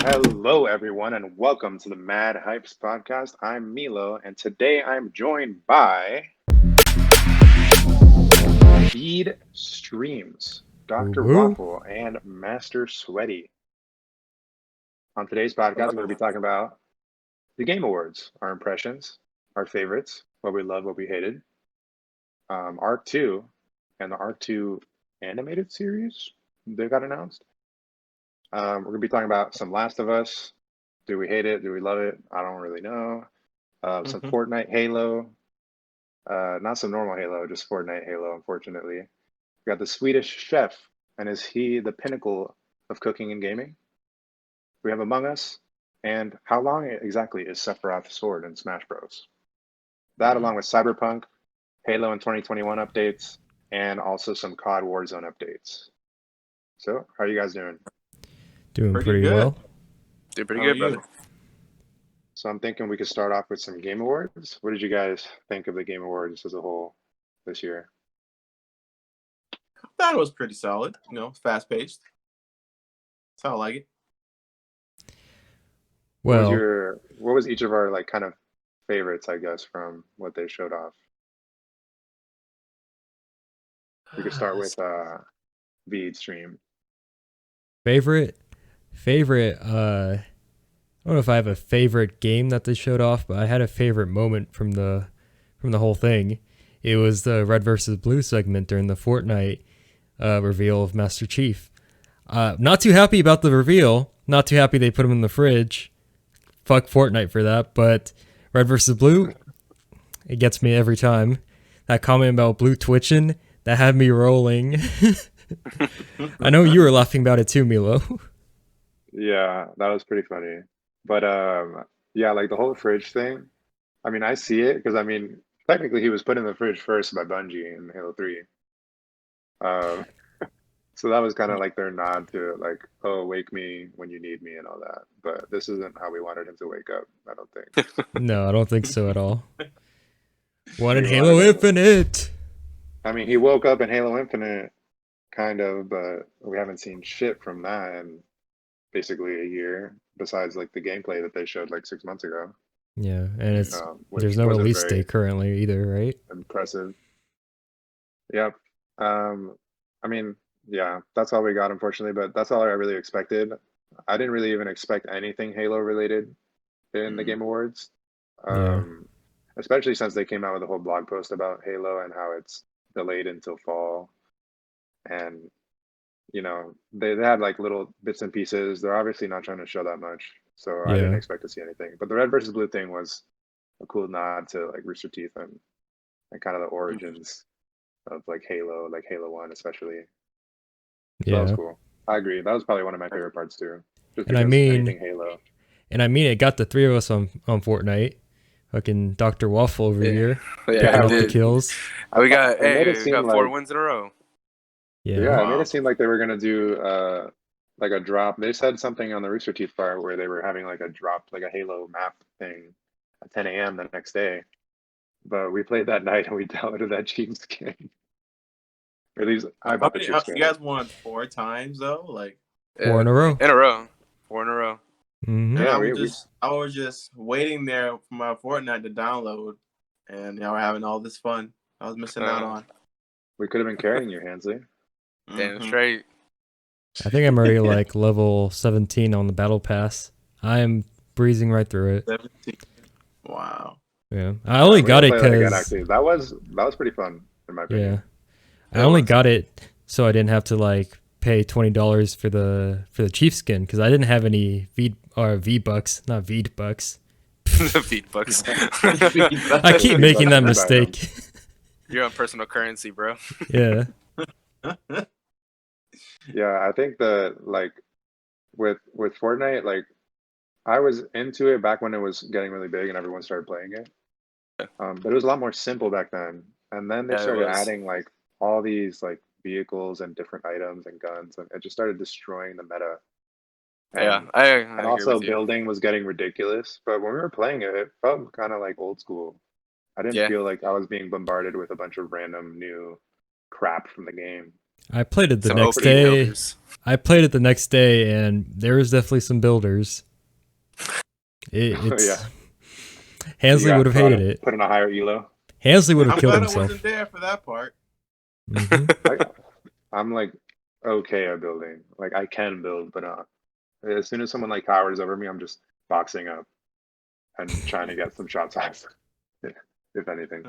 Hello, everyone, and welcome to the MadHypeZ podcast. I'm Milo, and today I'm joined by Veed Streams, Woo Dr. woo. Waffle, and Master Sweaty. On today's podcast, we're going to be talking about the Game Awards, our impressions, our favorites, what we loved, what we hated, Arc 2, and the Arc 2 animated series they got announced. We're going to be talking about some Last of Us. Do we hate it? Do we love it? I don't really know. Some Mm-hmm. Fortnite Halo. Not some normal Halo, just Fortnite Halo, unfortunately. We got the Swedish Chef, and is he the pinnacle of cooking and gaming? We have Among Us, and how long exactly is Sephiroth's sword in Smash Bros? That, along with CyberPunk, Halo in 2021 updates, and also some COD Warzone updates. So, how are you guys doing? Doing Pretty pretty good. well. Did pretty How are good, brother. you? So, I'm thinking we could start off with some Game Awards. What did you guys think of the Game Awards as a whole this year? I thought it was pretty solid. Fast paced. That's how I like it. Well, What was each of our like kind of favorites, I guess, from what they showed off? We could start with Veed stream. favorite. I don't know if I have a favorite game that they showed off, but I had a favorite moment from the whole thing. It was the Red versus Blue segment during the Fortnite reveal of Master Chief. Not too happy about the reveal. Not too happy they put him in the fridge. Fuck Fortnite for that. But Red versus Blue, it gets me every time. That comment about Blue twitching, that had me rolling. I know you were laughing about it too, Milo. Yeah, that was pretty funny. But yeah, like the whole fridge thing. I mean, I see it because I mean, technically he was put in the fridge first by Bungie in Halo 3. Um, so that was kind of like their nod to like, oh, wake me when you need me and all that. But this isn't how we wanted him to wake up, I don't think. No, I don't think so at all. Wanted We Halo wanted him. Infinite. I mean, he woke up in Halo Infinite, kind of, but we haven't seen shit from that in basically a year, besides like the gameplay that they showed like 6 months ago, Yeah, and there's which no wasn't release very date currently either, right? impressive. Yep. I mean, yeah, that's all we got, unfortunately, but that's all I really expected. I didn't really even expect anything Halo related in the Mhm. Game Awards, Yeah. um, especially since they came out with a whole blog post about Halo and how it's delayed until fall. And they had like little bits and pieces. They're obviously not trying to show that much, so I didn't Yeah. expect to see anything. But the Red versus Blue thing was a cool nod to like Rooster Teeth and kind of the origins of like Halo 1 especially. So that was Yeah. cool. I agree. That was probably one of my favorite parts too, just And I because mean anything Halo. it got the three of us on Fortnite. Fucking Dr. Waffle over Yeah, here. yeah, Picking I up the did. kills. We got It made it we seem got four like wins in a row. Yeah. yeah, it made Wow. it seem like they were gonna do like a drop. They said something on the Rooster Teeth part where they were having like a drop, like a Halo map thing at 10 a.m. the next day. But we played that night and we downloaded that cheap skin. Or at least I How bought the many? cheap You skin. guys won 4 times though. Four Yeah, in a row. in a row, 4 in a row. Mm-hmm. And Yeah, we I was just waiting there for my Fortnite to download, and y'all were having all this fun. I was missing out on. we could have been carrying you, Hansley. Damn Mhm. straight. I think I'm already like level 17 on the battle pass. I'm breezing right through it. 17. Wow. Yeah. I only We got gotta it play that again. because Actually, that was pretty fun in my yeah. opinion. I It only was. got it so I didn't have to like pay $20 for the chief skin because I didn't have any V bucks, not Veed bucks. The feed bucks. I keep V making bucks that to buy mistake. You're on personal currency, bro. Yeah. Yeah, I think that like with Fortnite, like I was into it back when it was getting really big and everyone started playing it. But it was a lot more simple back then. And then they Yeah, it started was. adding like all these like vehicles and different items and guns, and it just started destroying the meta. Yeah, And I and agree also with you. building was getting ridiculous. But when we were playing it, it felt kind of like old school. I didn't Yeah, feel like I was being bombarded with a bunch of random new crap from the game. I played it the Some next OP day. builders. I played it the next day, and there was definitely some builders. It's Yeah. You Hansley got would have hated it. Put in a higher elo. Hansley would have I'm killed glad I himself. wasn't there for that part. hmm I'm like okay at building. Like I can build, but as soon as someone like towers over me, I'm just boxing up and trying to get some shots off, if anything.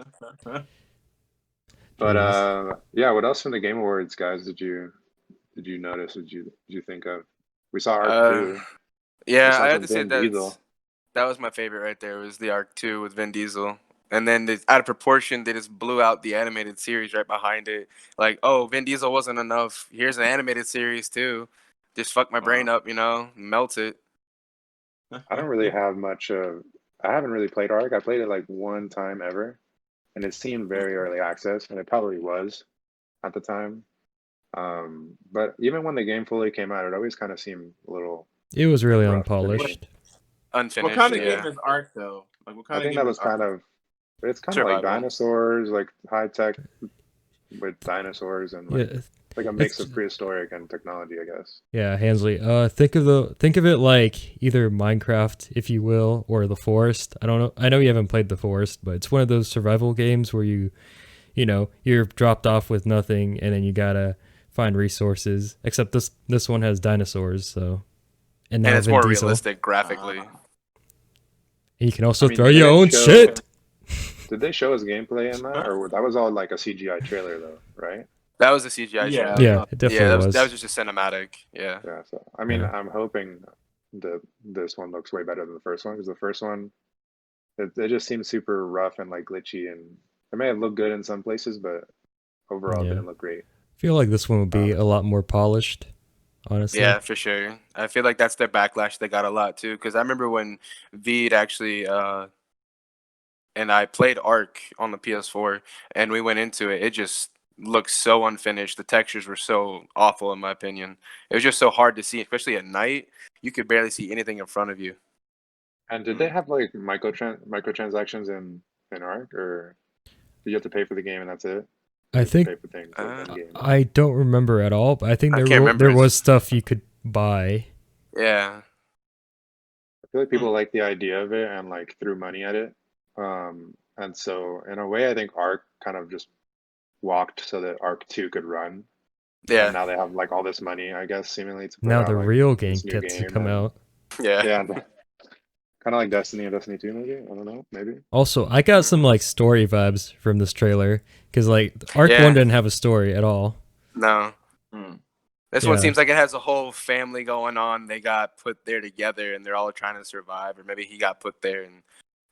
But yeah. What else from the Game Awards, guys? Did you notice? Did you think of? We saw Arc 2. We Yeah, saw I had some to say Vin Diesel. that was my favorite right there. Was the Arc 2 with Vin Diesel. And then out of proportion, they just blew out the animated series right behind it. Like, oh, Vin Diesel wasn't enough. Here's an animated series too. Just fuck my brain up, melt it. I don't really have much of. I haven't really played Arc. I played it like one time ever, and it seemed very early access, and it probably was at the time. But even when the game fully came out, it always kind of seemed a little It was really rough to me. unpolished. Unfinished. What kind of yeah. game is Ark though? Like what I kind think of that game was is Ark? kind of. It's kind of like Survival. dinosaurs, like high tech with dinosaurs, and like Yeah, like a mix it's- of prehistoric and technology, I guess. yeah, Hansley. Think of it like either Minecraft, if you will, or The Forest. I don't know. I know you haven't played The Forest, but it's one of those survival games where you're dropped off with nothing, and then you gotta find resources. Except this one has dinosaurs, so and now And it's Vin more Diesel. realistic graphically. And you can also I mean, throw they your didn't own show- shit. Did they show us gameplay in that, or that was all like a CGI trailer though, right? That was a CGI Yeah. trailer. Yeah, it definitely Yeah, was. that was just a cinematic. Yeah. Yeah. So I mean, Yeah. I'm hoping that this one looks way better than the first one, because the first one it just seemed super rough and like glitchy, and it may have looked good in some places, but overall it Yeah. didn't look great. I feel like this one would be a lot more polished, honestly. Yeah, for sure. I feel like that's their backlash they got a lot too. Because I remember when Veed actually and I played Ark on the PS4, and we went into it. It just looked so unfinished. The textures were so awful, in my opinion. It was just so hard to see, especially at night. You could barely see anything in front of you. And did they have like microtransactions in Ark, or do you have to pay for the game and that's it? I You have to think pay for things like in game. I don't remember at all, but I think I there can't remember there his- was stuff you could buy. Yeah. I feel like people like the idea of it and like threw money at it. And so in a way, I think Ark kind of just walked so that Ark 2 could run. Yeah. And now they have like all this money, I guess, seemingly to put Now out, the like, real game this new gets to game come and- out. Yeah. Yeah, kind of like Destiny and Destiny 2, maybe. I don't know, maybe. Also, I got some like story vibes from this trailer because like Arc Yeah. 1 didn't have a story at all. No. Hmm. This one Yeah. seems like it has a whole family going on. They got put there together, and they're all trying to survive. Or maybe he got put there, and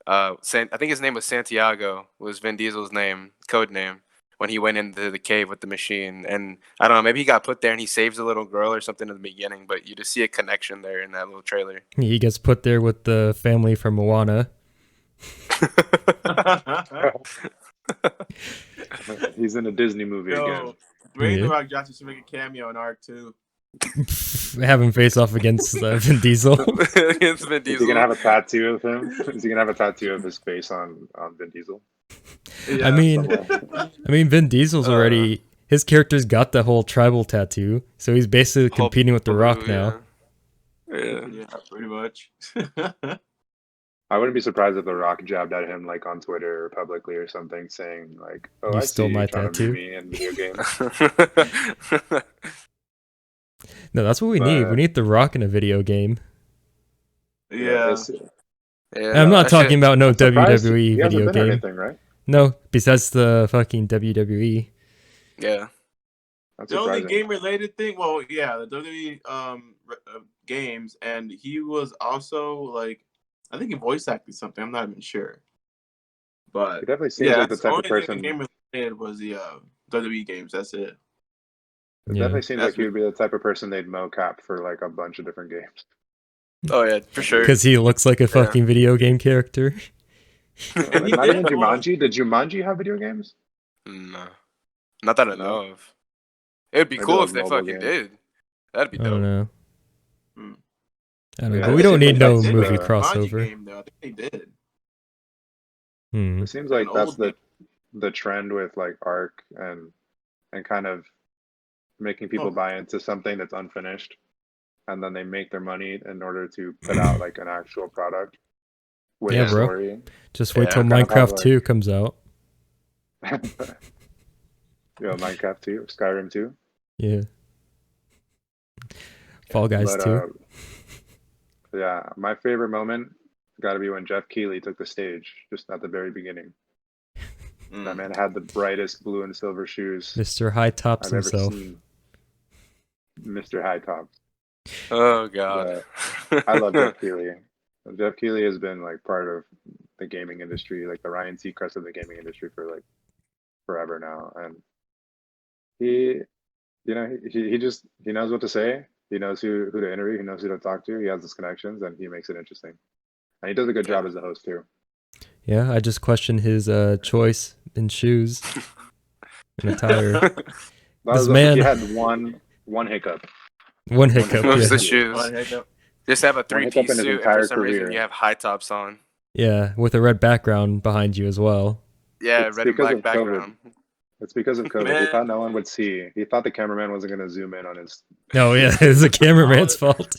I think his name was Santiago. Was Vin Diesel's name, code name, when he went into the cave with the machine. And I don't know, maybe he got put there, and he saves a little girl or something in the beginning. But you just see a connection there in that little trailer. He gets put there with the family from Moana. He's in a Disney movie Yo, again. Dwayne Yeah. The Rock Johnson should make a cameo in Ark too. Have him face off against Vin Diesel. Against Vin Is he Diesel. gonna have a tattoo of him? Is he gonna have a tattoo of his face on Vin Diesel? I mean, Somewhere? Vin Diesel's already his character's got the whole tribal tattoo, so he's basically Whole competing with The blue, Rock now. Yeah. Yeah, pretty much. I wouldn't be surprised if The Rock jabbed at him like on Twitter or publicly or something, saying like, "Oh, You I stole see my you trying to tattoo." beat me in video games." No, that's what we need. We But- need The Rock in a video game. Yeah. it's- Yeah, I'm not that talking shit- about no I'm surprised WWE he hasn't video been or game. anything, right? No, besides the fucking WWE. Yeah. That's The only surprising. game related thing, well, yeah, the WWE games, and he was also like, I think he voice acted something. I'm not even sure, but He definitely seems yeah, like the that's type of only person. thing the game related was the WWE games. That's it. It Yeah. definitely seems That's like he would be the type of person they'd mocap for like a bunch of different games. Oh yeah, for sure. Because he looks like a fucking video game character. And he Not did even the one- Jumanji. Did Jumanji have video games? No, not that I know No? of. It would be Maybe cool like if they mobile fucking games. did. That'd be I don't dope. know. Hmm. I don't know. Yeah, But we it don't seems need like no that's They movie made a Jumanji crossover. game, though. I think they did. Hmm. It seems like An that's old the trend with like Arc and kind of making people Oh. buy into something that's unfinished, and then they make their money in order to put out like an actual product with Yeah, a bro. story. Just wait Yeah. till Kind of have, Minecraft like- 2 comes out. Minecraft 2, Skyrim 2. Yeah. Fall Guys But 2. yeah, my favorite moment got to be when Geoff Keighley took the stage just at the very beginning. That man had the brightest blue and silver shoes Mr. High Tops I've ever himself. seen. Mr. High Top. Oh god. I love Geoff Keighley. Geoff Keighley has been like part of the gaming industry, like the Ryan Seacrest of the gaming industry for like forever now. And he, he knows what to say. He knows who to interview. He knows who to talk to. He has his connections, and he makes it interesting. And he does a good job as a host too. Yeah, I just questioned his choice in shoes and attire. He had one hiccup. One hiccup. Moves Yeah. the shoes. One hiccup. Just have a One hiccup three-piece in his suit, and entire for some reason career. you have high tops on. Yeah, with a red background behind you as well. Yeah, It's red and because black of COVID. background. It's because of COVID. He Man. thought no one would see. He thought the cameraman wasn't going to zoom in on his. No, yeah, it's the cameraman's fault.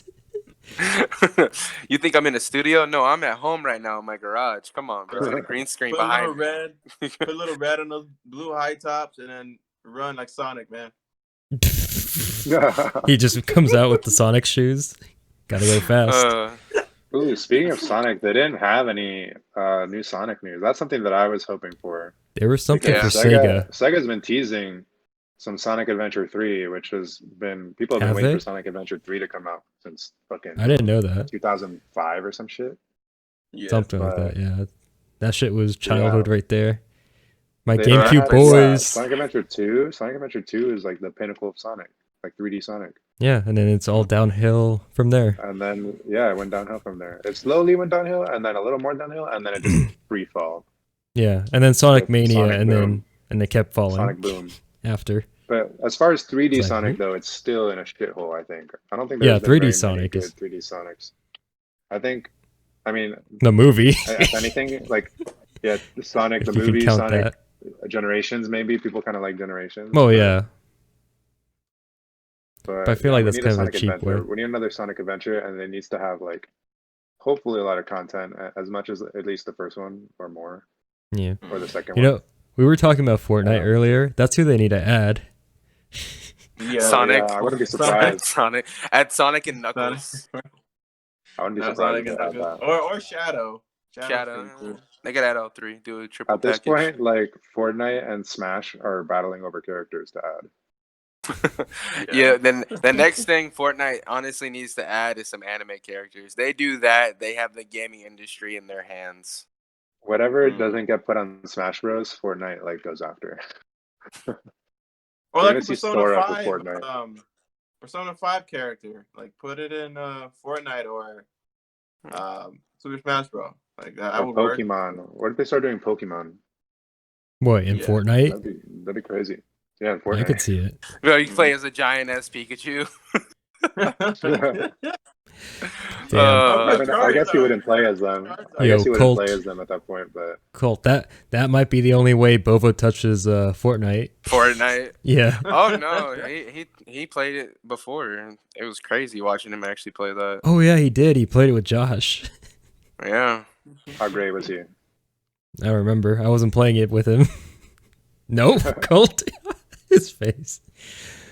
You think I'm in a studio? No, I'm at home right now in my garage. Come on, bro. The green screen Put a little behind me. red. Put a little red on those blue high tops, and then run like Sonic, man. He just comes out with the Sonic shoes. Gotta go fast. Ooh, speaking of Sonic, they didn't have any new Sonic news. That's something that I was hoping for. There was something Yeah. for Sega. Sega's been teasing some Sonic Adventure 3, which has been people have been Have waiting they? for Sonic Adventure 3 to come out since fucking I didn't know that. 2005 or some shit. Yeah. Something like but- that, yeah. That shit was childhood right there. My They GameCube had, boys. Sonic Adventure 2. Sonic Adventure 2 is like the pinnacle of Sonic, like 3D Sonic. Yeah, and then it's all downhill from there. And then it went downhill from there. It slowly went downhill, and then a little more downhill, and then it just free fall. Yeah, and then Sonic With Mania, Sonic and Boom. then they kept falling Sonic Boom. after. But as far as 3D It's like, Sonic though, it's still in a shithole. I think. I don't think. Yeah, There's been 3D very many Sonic good is- 3D Sonics. I mean, The movie. if anything, like Sonic If the you can movie, count Sonic that. Generations. Maybe people kind of like Generations. Oh yeah. But I feel like we that's need kind of a Sonic cheap adventure. way. We need another Sonic adventure, and it needs to have like, hopefully, a lot of content, as much as at least the first one or more, Yeah. or the second You one. know, we were talking about Fortnite Yeah. earlier. That's who they need to add. Yeah. Sonic. Yeah, I wouldn't be Sonic. surprised. Sonic. Add Sonic and Knuckles. I wouldn't be Not surprised Sonic if and they had Knuckles. that. Or Shadow. Shadow's Shadow. pretty cool. They could add all three. Do a triple At this package. point, like Fortnite and Smash are battling over characters to add. Yeah, then the next thing Fortnite honestly needs to add is some anime characters. They do that, they have the gaming industry in their hands. Whatever Mm. doesn't get put on Smash Bros, Fortnite like goes after. Or You're like gonna a see Persona Sora for 5, Fortnite. Persona 5 character. Like put it in Fortnite or Super Smash Bros. Like that Or would work. Pokemon. What if they start doing Pokemon? What, in Yeah. Fortnite? That'd be crazy. Yeah, in Fortnite. I could see it. Bro, you play as a giant ass Pikachu. Damn. I guess you wouldn't play as them. I Yo, guess you wouldn't Colt. play as them at that point, but Colt, that might be the only way Bovo touches Fortnite. Fortnite. Yeah. Oh no, he played it before. It was crazy watching him actually play that. Oh yeah, he did. He played it with Josh. Yeah. how great was he? I remember. I wasn't playing it with him. Nope, Colt. His face.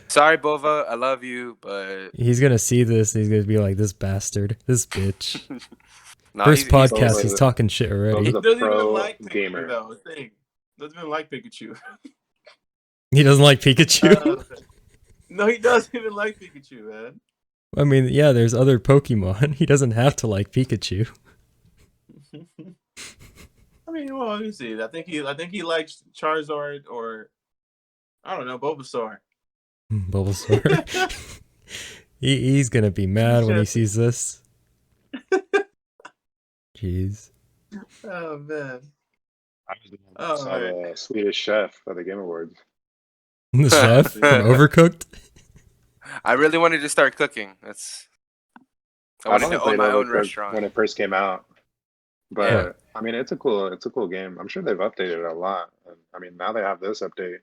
Sorry, Bova, I love you, but He's gonna see this and he's gonna be like, this bastard, this bitch. no, First he's podcast, Bovo- he's talking shit already. Bovo's a Doesn't pro even like Pikachu gamer. though. Thing. Doesn't even like Pikachu. He doesn't like Pikachu. No, he doesn't even like Pikachu, man. I mean, yeah, there's other Pokemon. He doesn't have to like Pikachu. I mean, well, let me see. I think he likes Charizard or I don't know, Bulbasaur. Bulbasaur. He's gonna be mad when he sees this. Jeez. Oh man. I was Oh, saw the Swedish Chef at the Game Awards. The chef from Overcooked. I really wanted to start cooking. I wanted to own my own restaurant. when it first came out. But Yeah. I mean, it's a cool game. I'm sure they've updated it a lot. And, I mean, now they have this update.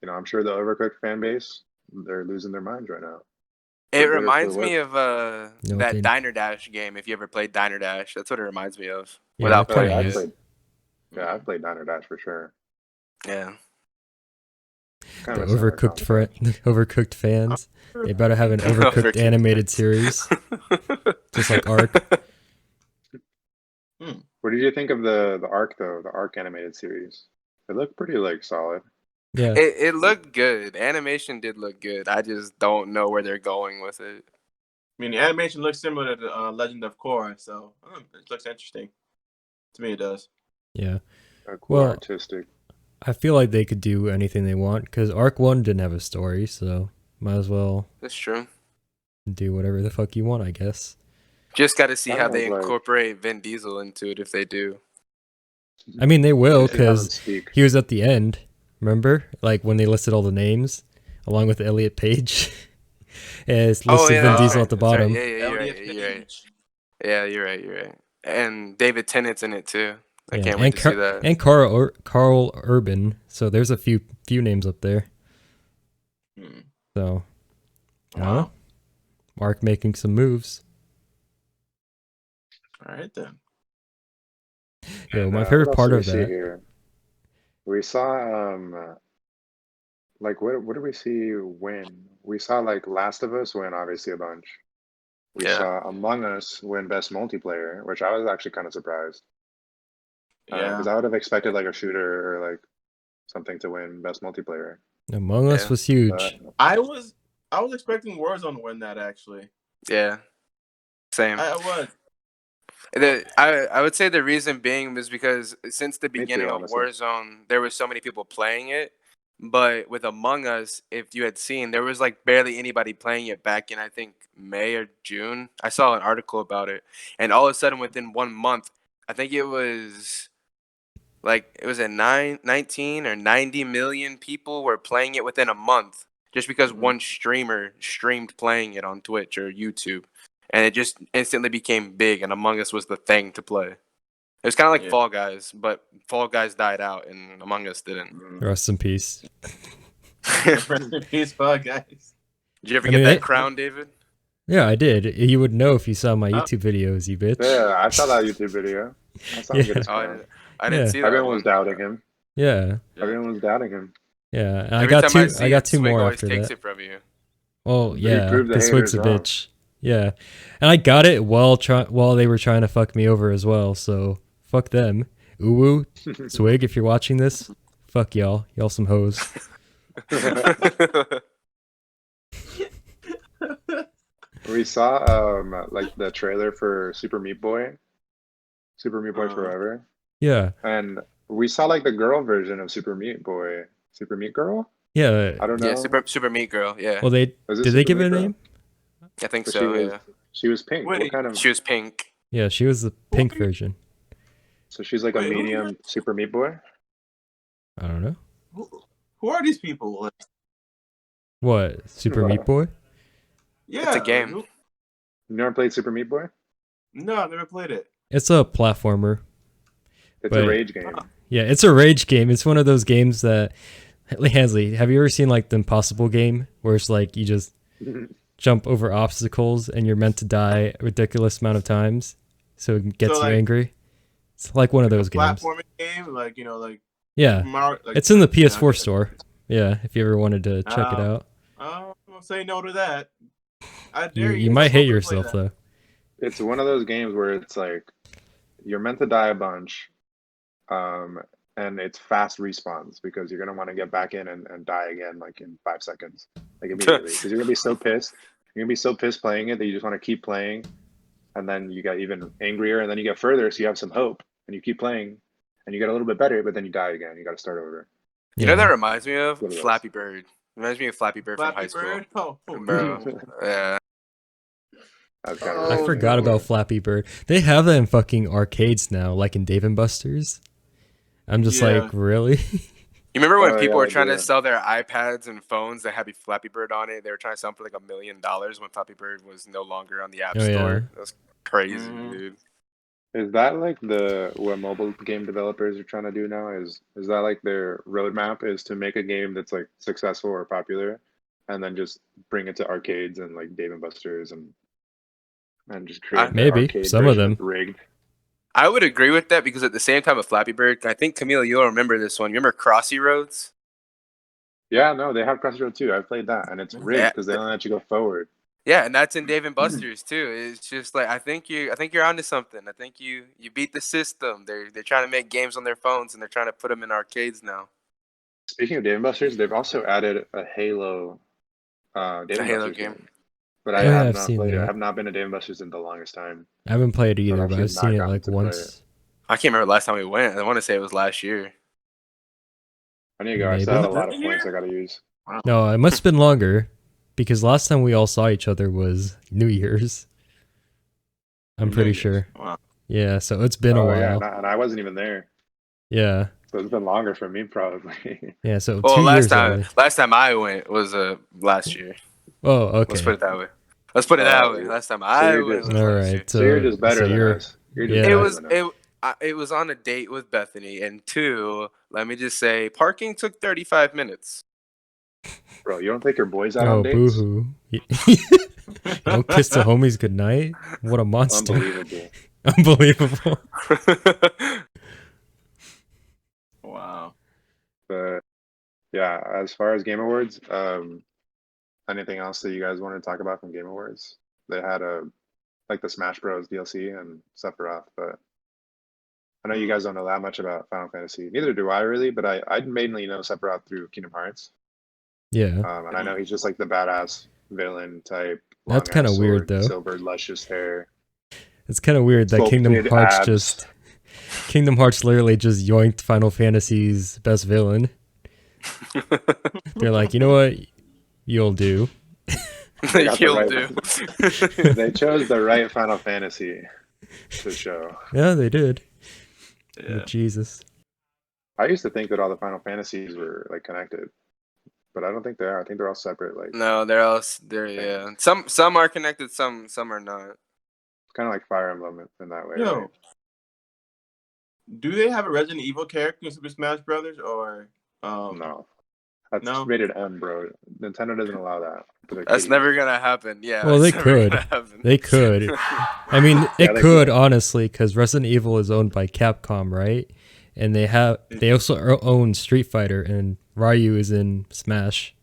You know, I'm sure the Overcooked fan base they're losing their minds right now. It For good or for reminds me worse. of No, that they- Diner Dash game. If you ever played Diner Dash, that's what it reminds me of. Yeah, Without that Oh, kinda yeah, playing is. it. I've played Diner Dash for sure. Yeah. Kind The of a similar overcooked concept. overcooked fans. They better have an overcooked animated series, just like Ark. What did you think of the Ark though? The Ark animated series. It looked pretty like solid. Yeah, It looked good. Animation did look good. I just don't know where they're going with it. I mean, the animation looks similar to Legend of Korra, so it looks interesting. To me, it does. yeah. Cool Well, artistic. I feel like they could do anything they want because Ark 1 didn't have a story, so might as well That's true. do whatever the fuck you want, I guess. Just got to see how Kinda they like- incorporate Vin Diesel into it if they do. I mean, they will Usually have them because speak. he was at the end. Remember, like when they listed all the names along with Elliot Page. And it's listed Vin Diesel at the that's right. bottom. Yeah, you're right. Elliot You're right. Page. Yeah, you're right. You're right. And David Tennant's in it too. I Yeah, can't wait to see that. And Carl Urban. So there's a few names up there. Hmm. So I don't Wow. know. Mark making some moves. All right then. Yo, And, my what favorite else part did we of see that. here? We saw like what did we see win? We saw like Last of Us win obviously a bunch. We Yeah. saw Among Us win best multiplayer, which I was actually kind of surprised. Yeah. Because I would have expected like a shooter or like something to win best multiplayer. Among Us Yeah. was huge. But I was expecting Warzone to win that actually. Yeah. Same. I was. I would say the reason being was because since the Me too, beginning of honestly. Warzone, there were so many people playing it. But with Among Us, if you had seen, there was like barely anybody playing it back in I think May or June. I saw an article about it, and all of a sudden within 1 month, I think it was at 19 or 90 million people were playing it within a month just because Mhm. one streamer streamed playing it on Twitch or YouTube, and it just instantly became big. And Among Us was the thing to play. It was kind of like Yeah. Fall Guys, but Fall Guys died out and Among Us didn't. Rest in peace. Rest in peace, fuck, guys. Did you ever I get mean, that it- crown, David? Yeah, I did. You would know if you saw my Oh. YouTube videos, you bitch. yeah, I saw that YouTube video. I saw him Yeah. get his Oh, crown. I didn't Yeah. see that. Everyone one. was doubting him. Yeah, Everyone was doubting him. yeah. And Every I got time two. see I got it, two Swig more always after takes that. it from you. Oh He yeah, proved the this Swig's a haters wrong. bitch. Yeah, and I got it while they were trying to fuck me over as well. So fuck them. Uwu, Swig, if you're watching this, fuck y'all. Y'all some hoes. We saw like the trailer for Super Meat Boy Uh-huh. Forever, Yeah, and we saw like the girl version of Super Meat Boy, Super Meat Girl. yeah. I don't know. Yeah, Super Meat Girl. Yeah, Well, Is it did they Super give it Meat a Girl? name? I think But so. she Yeah, was pink. Wait, What kind of? she was pink. Yeah, she was the pink version. So she's like a Wait, who medium Super Meat Boy. I don't know. Who are these people? Like, What Super Meat Boy? yeah, It's a like, game. who- You never played Super Meat Boy? No, I've never played it. It's a platformer. It's But- a rage game. Yeah, it's a rage game. It's one of those games that Hansley, have you ever seen like the Impossible game where it's like you just jump over obstacles and you're meant to die a ridiculous amount of times so it gets So, you like- angry? It's like one of those games. Platforming game, like like Yeah. Mario. Like, It's in the yeah, PS4 okay. store. Yeah, if you ever wanted to check it Oh. out. I'll say no to that. I You, dare you might to hate play yourself that. though. It's one of those games where it's like you're meant to die a bunch, and it's fast respawns because you're gonna want to get back in and die again like in 5 seconds, like immediately, because you're gonna be so pissed. You're gonna be so pissed playing it that you just want to keep playing, and then you get even angrier, and then you get further, so you have some hope, and you keep playing, and you get a little bit better, but then you die again. You got to start over. You know what Yeah. that reminds me of? What it is. Flappy Bird. Reminds me of Flappy Bird from high Flappy school. Bird. Oh, Bro, yeah. That's kind Oh, I of forgot about Flappy Bird. They have that in fucking arcades now, like in Dave and Buster's. I'm just Yeah. like, really? You remember when Oh, people yeah, were I trying do. to sell their iPads and phones that had Flappy Bird on it? They were trying to sell them for like $1 million when Flappy Bird was no longer on the App Oh, yeah. Store. That was crazy, Mhm. dude. Is that like what mobile game developers are trying to do now? Is that like their roadmap is to make a game that's like successful or popular, and then just bring it to arcades and like Dave and Buster's and just I- create the Maybe, arcade some of version them. rigged. I would agree with that because at the same time with Flappy Bird, I think Camila, you'll remember this one. You remember Crossy Roads? Yeah, no, they have Crossroad too. I played that, and it's rigged Yeah, because they only let you go forward. yeah, and that's in Dave and Buster's too. It's just like I think you're onto something. I think you beat the system. They're trying to make games on their phones and they're trying to put them in arcades now. Speaking of Dave and Buster's, they've also added a Halo Dave A and Halo Buster's game. game. But I Oh, yeah, have I've not seen played it. I that. have not been to Dave and Buster's in the longest time. I haven't played it either, I've but I've actually seen not it gotten like to play once. I can't remember the last time we went. I want to say it was last year. I need to go. I still Maybe. have a lot of Really points I here? got to use. No, it must have been longer because last time we all saw each other was New Year's. I'm New pretty Year's. sure. Wow. Yeah, so it's been a Oh yeah, while. and I wasn't even there, Yeah. so it's been longer for me probably. Yeah, so Well, 2 years only. last time I went was last year. Oh, Let's put okay. it that way. Let's put it that way. Oh, Last time so I you're went just was All last year. right. so you're just better than you're us. You're just yeah. better It was than us. it was on a date with Bethany, and two, let me just say, parking took 35 minutes. Bro, you don't take your boys out on Oh, dates? boo-hoo. You don't kiss the homies goodnight? What a monster. Unbelievable. Unbelievable. Wow. But yeah, as far as Game Awards, anything else that you guys want to talk about from Game Awards? They had like the Smash Bros DLC and Sephiroth, but I know you guys don't know that much about Final Fantasy. Neither do I really, but I mainly know Sephiroth through Kingdom Hearts. Yeah. And I know he's just like the badass villain type, That's long kinda ass weird, sword, though. silver luscious hair. It's kind of weird that Sculpted Kingdom Hearts literally just yoinked Final Fantasy's best villain. They're like, you know what? You'll do. They got the You'll right do. They chose the right Final Fantasy to show. Yeah, they did. Yeah. But Jesus. I used to think that all the Final Fantasies were like connected, but I don't think they are. I think they're all separate. Like No, they're yeah. Some are connected, some are not. kind of like Fire Emblem in that way. Yo, Right? do they have a Resident Evil character in Super Smash Brothers or No, that's no? rated M, bro. Nintendo doesn't allow that for their That's kiddies. never gonna happen. Yeah. Well, they that's never could. gonna happen. They could. I mean, Yeah, it they could, could. honestly, because Resident Evil is owned by Capcom, right? And they also own Street Fighter, and Ryu is in Smash.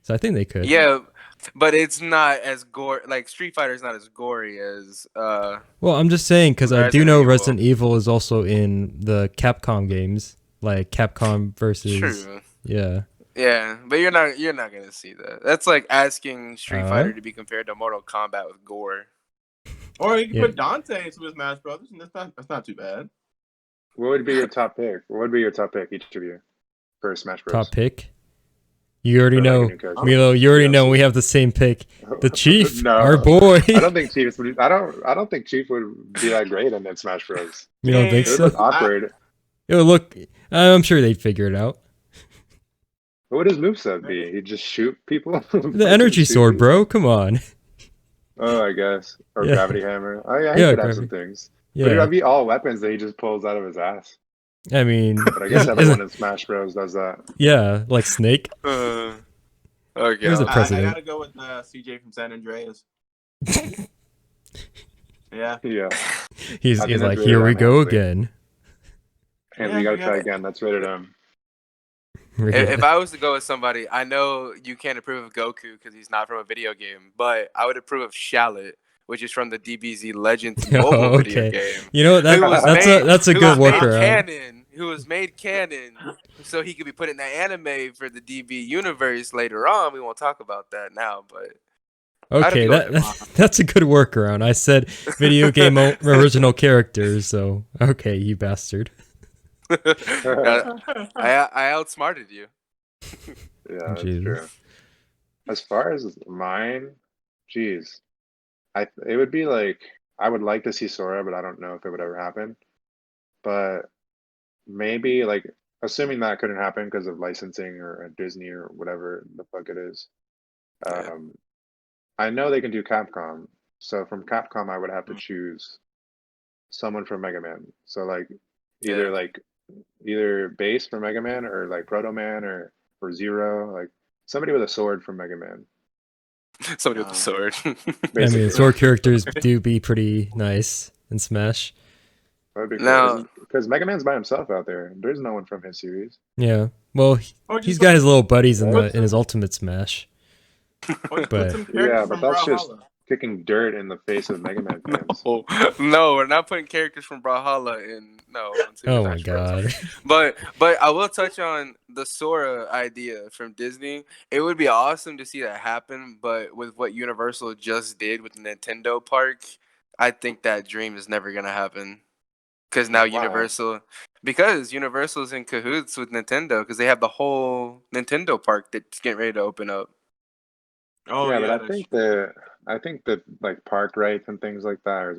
So I think they could. Yeah, but it's not as gore. Like Street Fighter is not as gory as Well, I'm just saying because I do Resident know Evil. Resident Evil is also in the Capcom games, like Capcom versus. True. Yeah. Yeah, but you're not gonna see that. That's like asking Street Fighter to be compared to Mortal Kombat with gore. Or you can Yeah. put Dante in Super Smash Brothers, and that's not too bad. What would be your top pick? What would be your top pick, each of you, for Smash Bros? Top pick. You already For, like, a know, new character. Milo. You already know DLC. we have the same pick. The Chief, No, our boy. I don't think Chief. I don't think Chief would be that great in that Smash Bros. You don't think It would so? look awkward. It would look. I'm sure they'd figure it out. What would his moveset be? He'd just shoot people. The energy sword, bro. Come on. Oh, I guess. Or Yeah. gravity hammer. Oh yeah, he Yeah, could have some things. But Yeah. it'd be all weapons that he just pulls out of his ass. I mean, But I guess everyone in Smash Bros does that. yeah, like Snake. Okay. There's a I president. gotta go with CJ from San Andreas. Yeah. Yeah. He's I think like, that's here really we go honestly. again. And Yeah, we gotta yeah. try again. That's rated M. If I was to go with somebody, I know you can't approve of Goku because he's not from a video game, but I would approve of Shallot, which is from the DBZ Legends Oh, mobile video okay. game. You know Who was that's a who good was made workaround. canon, who was made canon, so he could be put in the anime for the DB universe later on. We won't talk about that now, but Okay, I'd go that's a good workaround. I said video game original characters, so okay, you bastard. I outsmarted you. Yeah, that's Jesus. true. As far as mine, geez, it would be like I would like to see Sora, but I don't know if it would ever happen. But maybe like assuming that couldn't happen because of licensing or Disney or whatever the fuck it is. Yeah. I know they can do Capcom, so from Capcom I would have to choose someone from Mega Man. So like either Yeah. either Base from Mega Man or like Proto Man or Zero. Like Somebody with a sword from Mega Man. Somebody with a sword. I mean, Basically. sword characters do be pretty nice in Smash. That'd be Now- cool. Because Mega Man's by himself out there. There's no one from his series. Yeah. Well, Or he's just got his little buddies in Right. in his Ultimate Smash. put but- some characters Yeah, but from that's just Brawlhalla. kicking dirt in the face of Mega Man fans. Oh, no, we're not putting characters from Brawlhalla in. No. in Super Oh my Smash Bros. god. But I will touch on the Sora idea from Disney. It would be awesome to see that happen, but with what Universal just did with the Nintendo park, I think that dream is never gonna happen. Because now Why? Universal is in cahoots with Nintendo because they have the whole Nintendo park that's getting ready to open up. Oh yeah, yeah, but I that's think true. that like park rights and things like that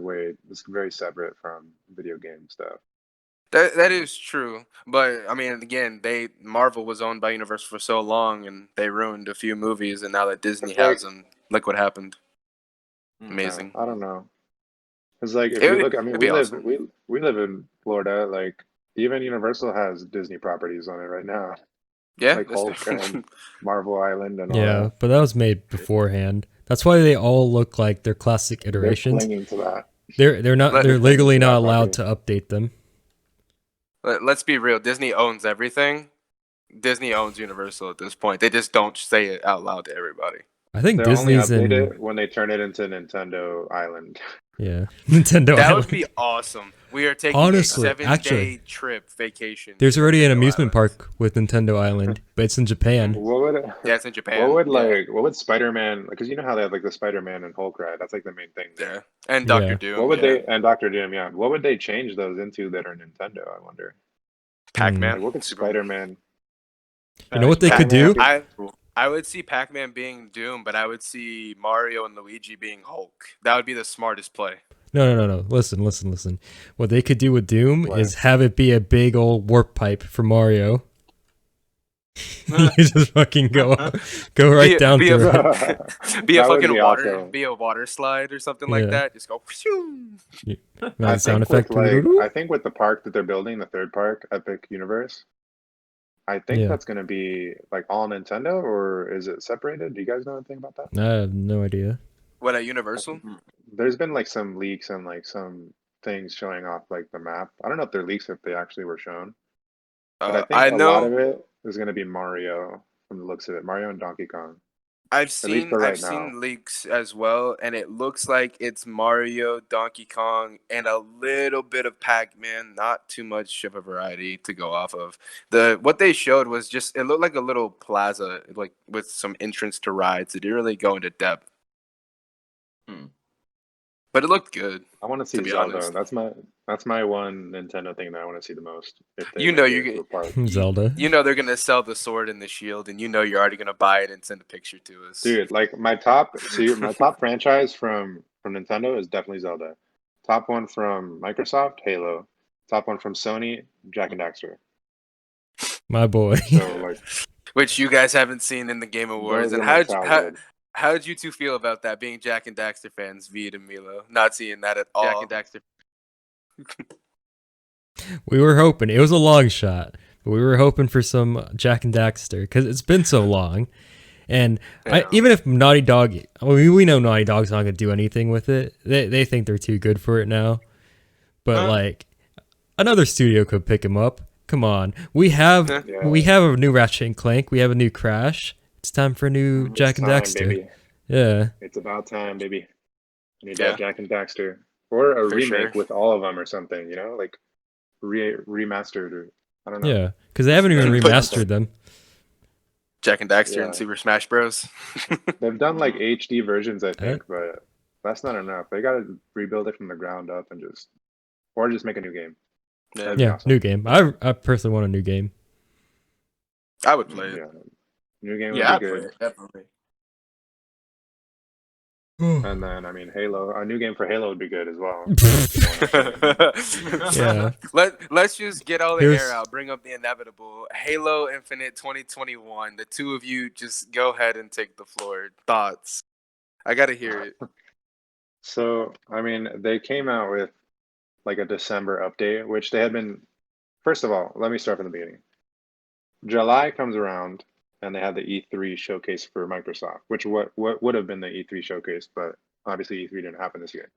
is very separate from video game stuff. That is true, but I mean, again, Marvel was owned by Universal for so long, and they ruined a few movies, and now that Disney It's like- has them, look what happened. Mm. Amazing. I don't know. It's like if It you would- look, I mean, it'd be awesome. we live in Florida. Like even Universal has Disney properties on it right now, Yeah, like that's Hulk and Marvel Island and all Yeah, that. but that was made beforehand. That's why they all look like their classic They're iterations. clinging to that. They're not Let- they're legally that not allowed property. to update them. Let's be real. Disney owns everything. Disney owns Universal at this point. They just don't say it out loud to everybody. I think They only Disney's update in it when they turn it into Nintendo Island. yeah Nintendo That Island. would be awesome. We are taking Honestly, a 7-day trip vacation. There's to already an Nintendo amusement Island. park with Nintendo Island, but it's in Japan. What would it, Yeah, it's in Japan. what would Yeah. what would Spider-Man, because you know how they have like the Spider-Man and Hulk ride? That's like the main thing there. Yeah, and Doctor Yeah. Doom. What would yeah. they, and Doctor Doom, yeah. What would they change those into that are Nintendo, I wonder? Pac-Man? Like what could Super- Spider-Man You know what they could do? I would see Pac-Man being Doom, but I would see Mario and Luigi being Hulk. That would be the smartest play. No. Listen. What they could do with Doom What? is have it be a big old warp pipe for Mario. You just fucking go right down be through a- it. Be a That would fucking be water, awesome. be a water slide or something like Yeah. that. Just go. Phew. That sound effect. I think with the park that they're building, the third park, Epic Universe, I think Yeah. that's going to be like all Nintendo, or is it separated? Do you guys know anything about that? I have no idea. What at Universal? There's been like some leaks and like some things showing off like the map. I don't know if they're leaks, if they actually were shown, but I think I a lot of know. it is going to be Mario from the looks of it. Mario and Donkey Kong. I've least seen for right I've now. seen leaks as well, and it looks like it's Mario, Donkey Kong, and a little bit of Pac-Man. Not too much of a variety to go off of. What they showed was just it looked like a little plaza, like with some entrance to rides. It didn't really go into depth, but it looked good. I want to see be Zelda. honest. That's my one Nintendo thing that I want to see the most. If they You know make you it into get- a park. Zelda. You know they're gonna sell the sword and the shield, and you know you're already gonna buy it and send a picture to us. Dude, like my top franchise from Nintendo is definitely Zelda. Top one from Microsoft, Halo. Top one from Sony, Jack and Daxter. My boy. So like Which you guys haven't seen in the Game Awards. those And are my childhood. how did you two feel about that? Being Jack and Daxter fans, Veed and Milo, not seeing that at all. Jack and Daxter. We were hoping. It was a long shot, but we were hoping for some Jack and Daxter because it's been so long. And Yeah. even if Naughty Dog, we know Naughty Dog's not going to do anything with it. They think they're too good for it now. But like another studio could pick him up. Come on. We have Yeah. a new Ratchet and Clank. We have a new Crash. It's time for a new Jack and Time, Daxter. baby. Yeah. It's about time, baby. I need Yeah. that Jack and Daxter. Or a For remake sure. with all of them or something, you know? Like remastered or I don't know. Yeah. Because they haven't even But- remastered them. Jack and Daxter Yeah. and Super Smash Bros. They've done like HD versions, I think, but that's not enough. They gotta rebuild it from the ground up and just make a new game. Yeah, That'd be Yeah. awesome. New game. I personally want a new game. I would play it. Yeah. New game would Yeah, be good. definitely. And then I mean Halo, a new game for Halo would be good as well. Yeah. Let's just get all the Here's- air out. Bring up the inevitable. Halo Infinite 2021. The two of you just go ahead and take the floor. Thoughts? I gotta hear it. So I mean they came out with like a December update, which they had been. First of all, let me start from the beginning. July comes around and they had the E3 showcase for Microsoft, which what would have been the E3 showcase, but obviously E3 didn't happen this year.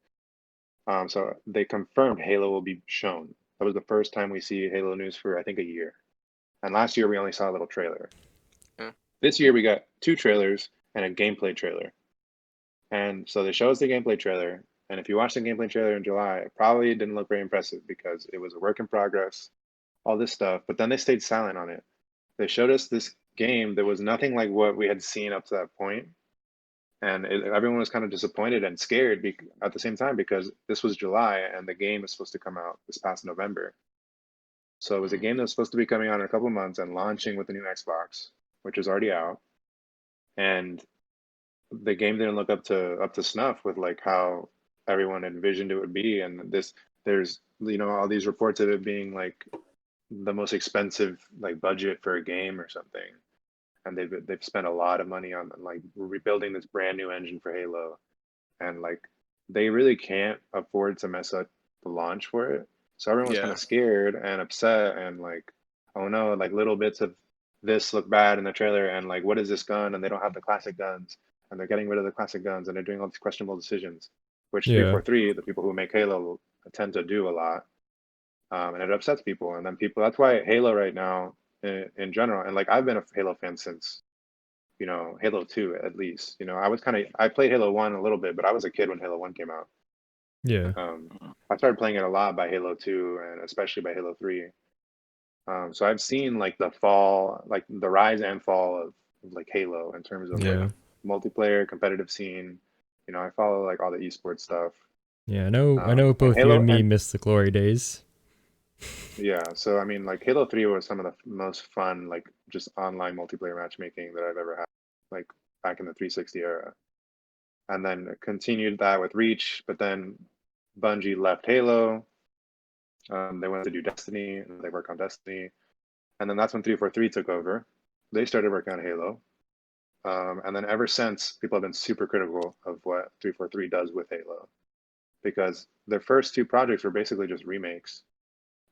So they confirmed Halo will be shown. That was the first time we see Halo news for I think a year. And last year we only saw a little trailer. Yeah. This year we got 2 trailers and a gameplay trailer. And so they show us the gameplay trailer. And if you watch the gameplay trailer in July, it probably didn't look very impressive because it was a work in progress, all this stuff. But then they stayed silent on it. They showed us this game that was nothing like what we had seen up to that point. And everyone was kind of disappointed and scared at the same time because this was July and the game is supposed to come out this past November. So it was a game that was supposed to be coming out in a couple of months and launching with the new Xbox, which is already out. And the game didn't look up to snuff with like how everyone envisioned it would be. And there's all these reports of it being like the most expensive like budget for a game or something. And they've spent a lot of money on like rebuilding this brand new engine for Halo, and like they really can't afford to mess up the launch for it. So everyone was kind Yeah. of scared and upset and like, oh no, like little bits of this look bad in the trailer, and like what is this gun? And they don't have the classic guns, and they're getting rid of the classic guns, and they're doing all these questionable decisions, which Yeah. 343, the people who make Halo, tend to do a lot, and it upsets people. And then people, that's why Halo right now in general, and like I've been a Halo fan since Halo 2 at least. I played Halo 1 a little bit, but I was a kid when Halo 1 came out. Yeah. I started playing it a lot by Halo 2 and especially by Halo 3. So I've seen like the fall, like the rise and fall of like Halo in terms of Yeah. like multiplayer competitive scene. I follow like all the esports stuff. Yeah. I know And both you Halo and me and miss the glory days. yeah, so I mean like Halo 3 was some of the most fun like just online multiplayer matchmaking that I've ever had, like back in the 360 era. And then continued that with Reach, but then Bungie left Halo. They went to do Destiny, and they work on Destiny. And then that's when 343 took over. They started working on Halo. And then ever since, people have been super critical of what 343 does with Halo, because their first 2 projects were basically just remakes.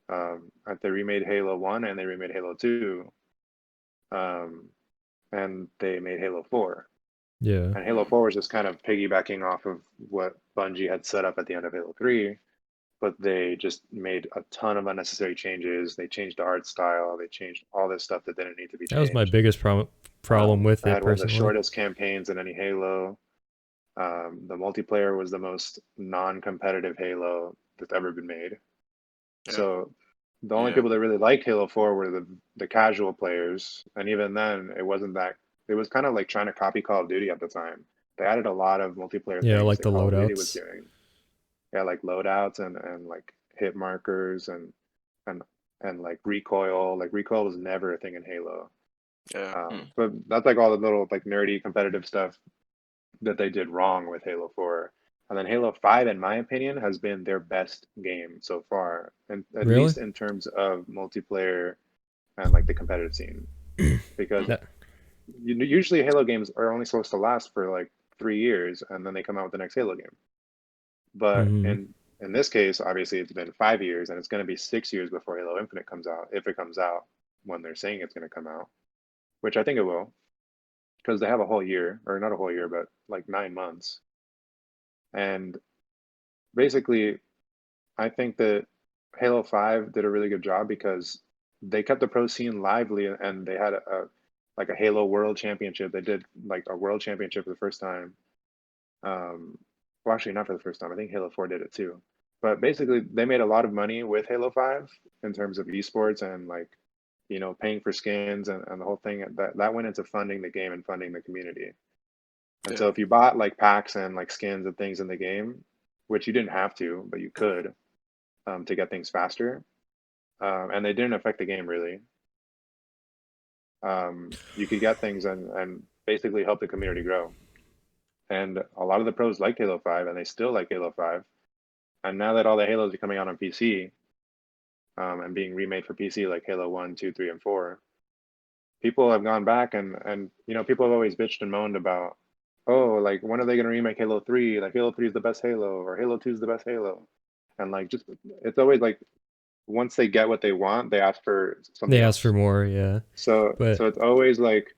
They remade Halo 1 and they remade Halo 2. And they made Halo 4. Yeah. And Halo 4 was just kind of piggybacking off of what Bungie had set up at the end of Halo 3, but they just made a ton of unnecessary changes. They changed the art style. They changed all this stuff that didn't need to be changed. That was my biggest problem with They it had one of the personally. shortest campaigns in any Halo. The multiplayer was the most non-competitive Halo that's ever been made. Yeah. So the only Yeah. people that really liked Halo 4 were the casual players, and even then, it wasn't that. It was kind of like trying to copy Call of Duty at the time. They added a lot of multiplayer Yeah, things like that the Call of Duty was loadouts. doing. Yeah, like loadouts and like hit markers and like recoil. Like recoil was never a thing in Halo. Yeah. But that's like all the little like nerdy competitive stuff that they did wrong with Halo 4. And then Halo 5, in my opinion, has been their best game so far, and at Really? least in terms of multiplayer and like the competitive scene. Because That- usually Halo games are only supposed to last for like 3 years, and then they come out with the next Halo game. But Mhm. in this case, obviously it's been 5 years, and it's going to be 6 years before Halo Infinite comes out, if it comes out when they're saying it's going to come out, which I think it will, because they have a whole year, or not a whole year, but like 9 months. And basically, I think that Halo 5 did a really good job because they kept the pro scene lively, and they had like a Halo World Championship. They did like a World Championship for the first time. Well, actually, not for the first time. I think Halo 4 did it too. But basically, they made a lot of money with Halo 5 in terms of esports and like, paying for skins and the whole thing. That went into funding the game and funding the community. And Yeah. so if you bought like packs and like skins and things in the game, which you didn't have to, but you could, to get things faster, and they didn't affect the game really. You could get things and basically help the community grow. And a lot of the pros liked Halo 5, and they still like Halo 5. And now that all the Halos are coming out on PC, and being remade for PC, like Halo 1, 2, 3, and 4, people have gone back and people have always bitched and moaned about, oh, like when are they going to remake Halo 3? Like Halo 3 is the best Halo, or Halo 2 is the best Halo. And like just it's always like once they get what they want, they ask for something They else. asked for more, yeah. So But it's always like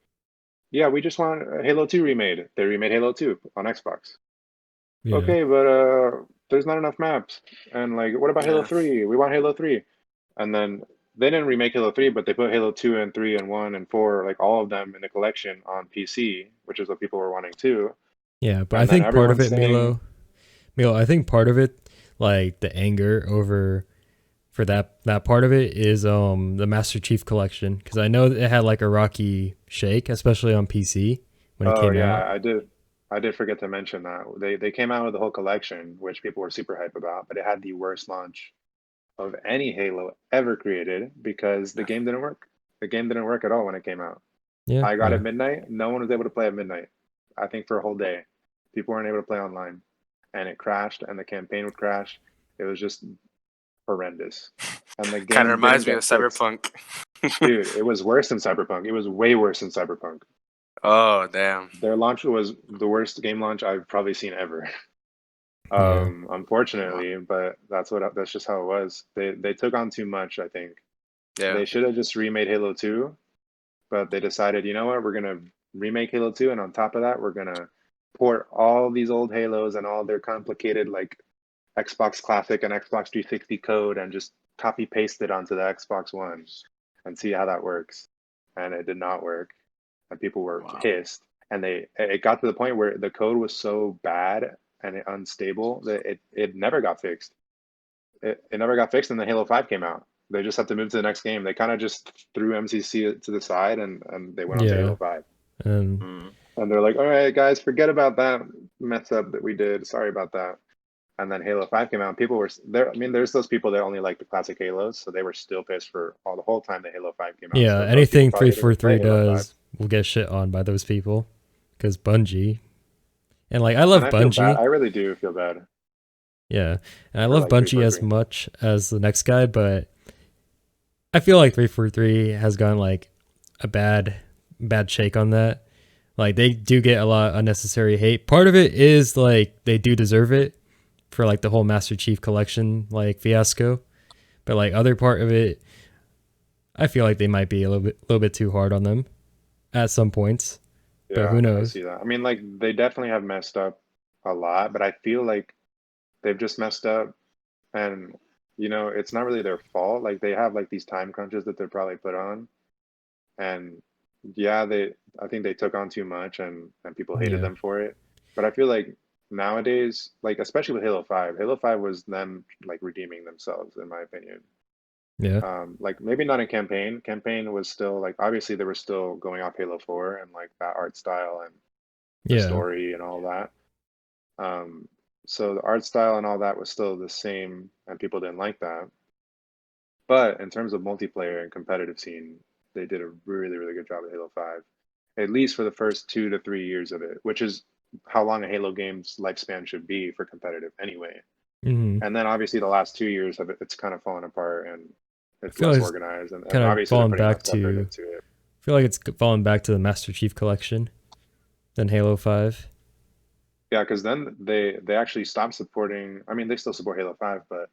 yeah, we just want Halo 2 remade. They remade Halo 2 on Xbox. Yeah. Okay, but there's not enough maps. And like, what about Halo Yeah. 3? We want Halo 3. And then they didn't remake Halo 3, but they put Halo 2 and 3 and 1 and 4, like all of them in the collection on PC, which is what people were wanting too. Yeah, but I And then think part of everyone's it, saying, Milo, I think part of it, like the anger over for that part of it is the Master Chief collection, because I know it had like a rocky shake, especially on PC when it oh came out. yeah, I did forget to mention that. They came out with the whole collection, which people were super hype about, but it had the worst launch of any Halo ever created because the game didn't work. The game didn't work at all when it came out. Yeah, I got yeah, at midnight. No one was able to play at midnight. I think for a whole day, people weren't able to play online, and it crashed, and the campaign would crash. It was just horrendous, and the Kind of game didn't reminds me of get fixed. CyberPunk. Dude, it was worse than Cyberpunk. It was way worse than Cyberpunk. Oh, damn. Their launch was the worst game launch I've probably seen ever. yeah, Unfortunately, but that's just how it was. They took on too much, I think. Yeah. They should have just remade Halo 2, but they decided, you know what, we're gonna remake Halo 2, and on top of that, we're gonna port all these old Halos and all their complicated like Xbox Classic and Xbox 360 code and just copy paste it onto the Xbox One and see how that works. And it did not work, and people were Wow. pissed. And it got to the point where the code was so bad and unstable that it never got fixed. It never got fixed, and the Halo 5 came out. They just had to move to the next game. They kind of just threw MCC to the side, and they went on to yeah. Halo 5. And Mm. And they're like, all right, guys, forget about that mess up that we did. Sorry about that. And then Halo 5 came out, and people were there. I mean, there's those people that only like the classic Halos, so they were still pissed for the whole time that Halo 5 came out. yeah, So those people anything probably didn't even play 343 Halo 5. does will get shit on by those people, because Bungie, and like I love And I feel bad. Bungie. I really do feel bad Yeah, and I for love like Bungie as 343. much as the next guy, but I feel like 343 has gotten like a bad shake on that. Like they do get a lot of unnecessary hate. Part of it is like they do deserve it for like the whole Master Chief collection like fiasco, but like other part of it, I feel like they might be a little bit too hard on them at some points. But Yeah, who I knows? see that. I mean, like they definitely have messed up a lot, but I feel like they've just messed up, and it's not really their fault. Like they have like these time crunches that they're probably put on, and yeah, I think they took on too much, and people hated Yeah, them for it. But I feel like nowadays, like especially with Halo 5 was them like redeeming themselves, in my opinion. yeah, Like maybe not in campaign. Campaign was still like obviously they were still going off Halo 4 and like that art style and the yeah, story and all that. Um, so the art style and all that was still the same, and people didn't like that. But in terms of multiplayer and competitive scene, they did a really, really good job at Halo 5, at least for the first 2 to 3 years of it, which is how long a Halo game's lifespan should be for competitive anyway. hmm. And then obviously the last 2 years of it, it's kind of fallen apart and I it's feel less like it's organized. And kind of obviously they're falling putting back less effort to. into it. I feel like it's falling back to the Master Chief collection than Halo 5. Yeah, because then they actually stopped supporting. I mean, they still support Halo 5, but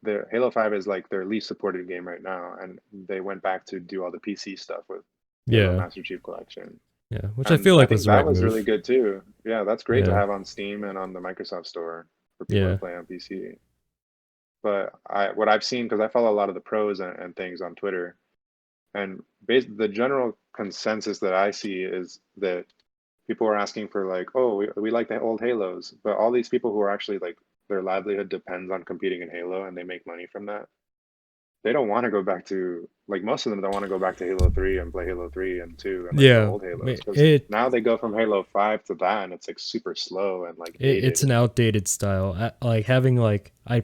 the Halo 5 is like their least supported game right now, and they went back to do all the PC stuff with Halo Yeah, Master Chief Collection. yeah, which I And feel I like was think the that right was really move. good too. Yeah, that's great to Yeah, have on Steam and on the Microsoft Store for people to yeah, play on PC. But what I've seen, because I follow a lot of the pros and things on Twitter, and the general consensus that I see is that people are asking for like, oh, we like the old Halos, but all these people who are actually like their livelihood depends on competing in Halo and they make money from that. They don't want to go back to like most of them don't want to go back to Halo 3 and play Halo 3 and 2 and like the yeah. old Halos because It now they go from Halo 5 to that and it's like super slow and like it's dated. an outdated style. Like having like I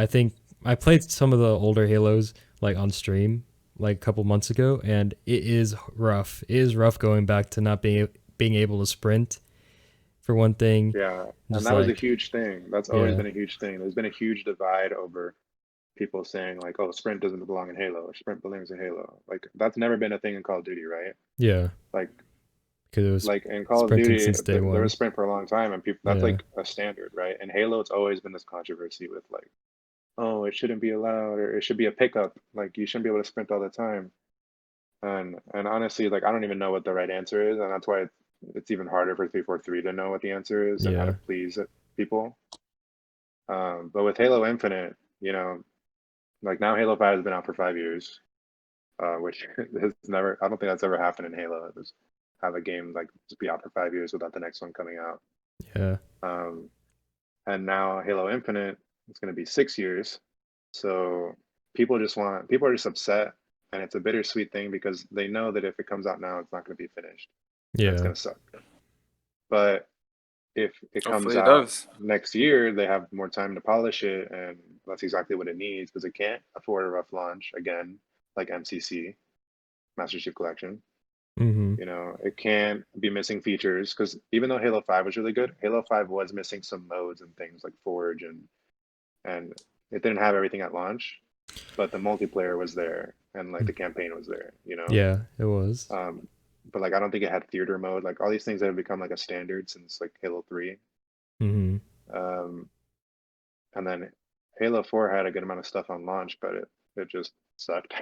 think I played some of the older Halos like on stream like a couple months ago, and it is rough. It is rough going back to not being able to sprint for one thing. Yeah, and Just that was a like huge thing. That's always yeah, been a huge thing. There's been a huge divide over people saying like, oh, sprint doesn't belong in Halo, or sprint belongs in Halo. Like that's never been a thing in Call of Duty, right? yeah, Like because it was like in Call of sprinting Duty, since day there was one. sprint for a long time, and people that's Yeah, like a standard, right? In Halo, it's always been this controversy with like, oh, it shouldn't be allowed, or it should be a pickup. Like you shouldn't be able to sprint all the time. And honestly, like I don't even know what the right answer is, and that's why it's even harder for 343 to know what the answer is and how to please people. But with Halo Infinite, you know, like now Halo 5 has been out for 5 years, which has never, I don't think that's ever happened in Halo. Just have a game like just be out for 5 years without the next one coming out. Yeah. And now Halo Infinite, it's going to be 6 years. So people are just upset, and it's a bittersweet thing because they know that if it comes out now, it's not going to be finished. Yeah. It's going to suck. But if it comes Hopefully it out does. next year, they have more time to polish it, and that's exactly what it needs because it can't afford a rough launch again, like MCC, Master Chief Collection. Mm-hmm. You know, it can't be missing features because even though Halo 5 was really good, Halo 5 was missing some modes and things like Forge, and it didn't have everything at launch, but the multiplayer was there and like the campaign was there, you know? Yeah, it was. But like I don't think it had theater mode, like all these things that have become like a standard since like Halo 3. Mm-hmm. And then Halo 4 had a good amount of stuff on launch, but it just sucked.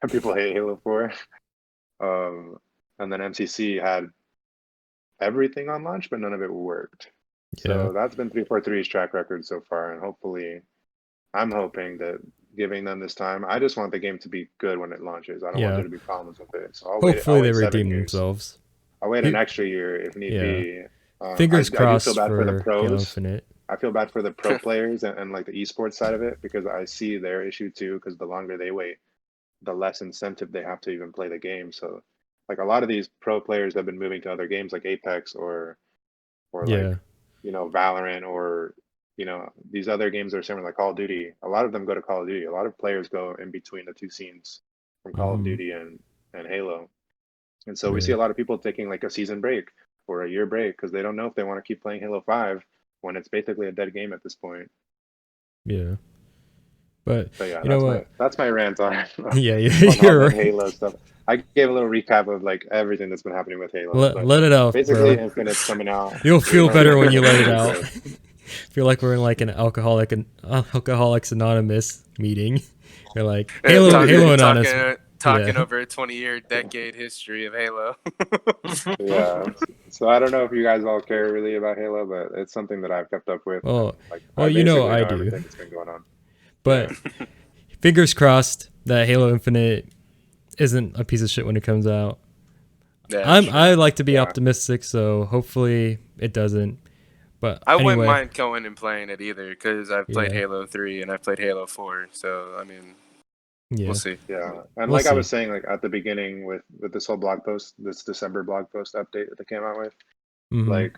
And people hate Halo 4. And then MCC had everything on launch, but none of it worked. Yeah. So that's been 343's track record so far, and hopefully, I'm hoping that giving them this time, I just want the game to be good when it launches. I don't want there to be problems with it. So Hopefully I'll they wait 7 redeem years. themselves. I'll wait an extra year if need be. Fingers I crossed do feel bad for the Halo pros. Infinite. I feel bad for the pro players and like the esports side of it because I see their issue too. Because the longer they wait, the less incentive they have to even play the game. So, like a lot of these pro players have been moving to other games like Apex or like Valorant or these other games that are similar like Call of Duty. A lot of them go to Call of Duty. A lot of players go in between the two scenes from Call of Duty and Halo. And so we see a lot of people taking like a season break or a year break because they don't know if they want to keep playing Halo 5 when it's basically a dead game at this point. Yeah. But yeah, you know what? That's my rant on you're right. Halo stuff. I gave a little recap of like everything that's been happening with Halo. Let it out, basically, bro. Infinite's coming out. You'll feel better when you let it out. Feel like we're in like an Alcoholics Anonymous meeting. You're like Halo Anonymous. Talking over a 20-year decade history of Halo. Yeah. So I don't know if you guys all care really about Halo, but it's something that I've kept up with. Well, I you know I everything do. that's been going on. But fingers crossed that Halo Infinite isn't a piece of shit when it comes out. Yeah, I like to be optimistic, so hopefully it doesn't. But I anyway, wouldn't mind going and playing it either because I've played Halo 3 and I've played Halo 4. So I mean, we'll see. Yeah, and I was saying, like at the beginning with this whole blog post, this December blog post update that they came out with, like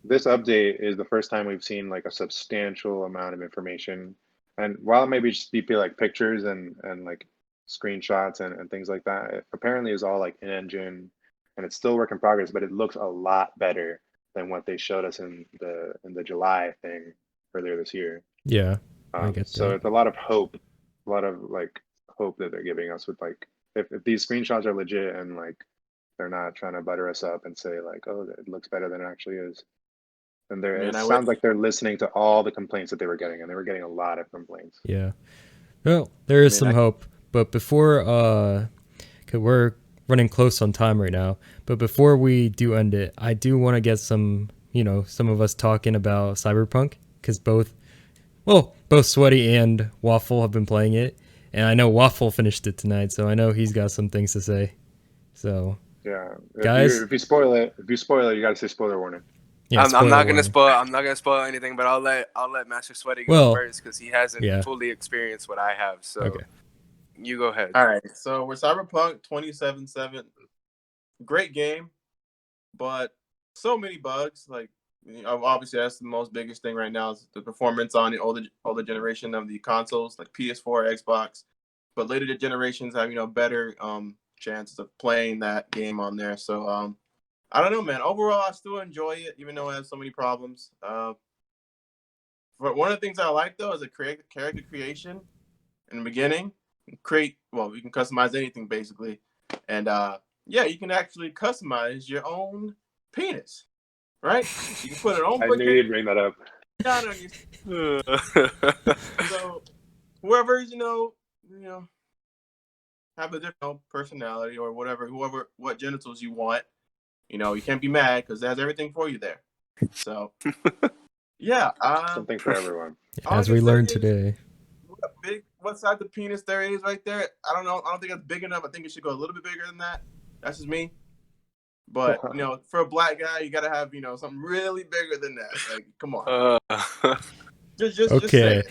this update is the first time we've seen like a substantial amount of information. And while it maybe just be like pictures and like screenshots and things like that, it apparently is all like in engine, and it's still work in progress, but it looks a lot better than what they showed us in the July thing earlier this year. Yeah, I get so that. it's a lot of hope, a lot of like hope that they're giving us with like if these screenshots are legit and like they're not trying to butter us up and say like, oh, it looks better than it actually is. And it sounds like they're listening to all the complaints that they were getting, and they were getting a lot of complaints. Yeah. Well, there is some hope, but before cause we're running close on time right now, but before we do end it, I do want to get some of us talking about CyberPunk because both Sweaty and Waffle have been playing it, and I know Waffle finished it tonight, so I know he's got some things to say. So yeah, guys, if you spoil it, you got to say spoiler warning. Yeah, I'm not gonna spoil. I'm not gonna spoil anything, but I'll let Master Sweaty go first because he hasn't fully experienced what I have. So you go ahead. All right. So we're Cyberpunk 2077. Great game, but so many bugs. Like obviously, that's the most biggest thing right now is the performance on the older generation of the consoles, like PS4, Xbox. But later generations have better chances of playing that game on there. So I don't know, man. Overall, I still enjoy it, even though it has so many problems. But one of the things I like, though, is the character creation in the beginning. You can customize anything, basically. And, you can actually customize your own penis, right? You can put it on. I knew you'd bring that up. So whoever's, have a different personality or whatever, what genitals you want. You can't be mad because there's everything for you there. So, yeah. Something for everyone. As we learned today. What size the penis there is right there? I don't know. I don't think it's big enough. I think it should go a little bit bigger than that. That's just me. But for a black guy, you gotta have something really bigger than that. Like, come on. Just okay,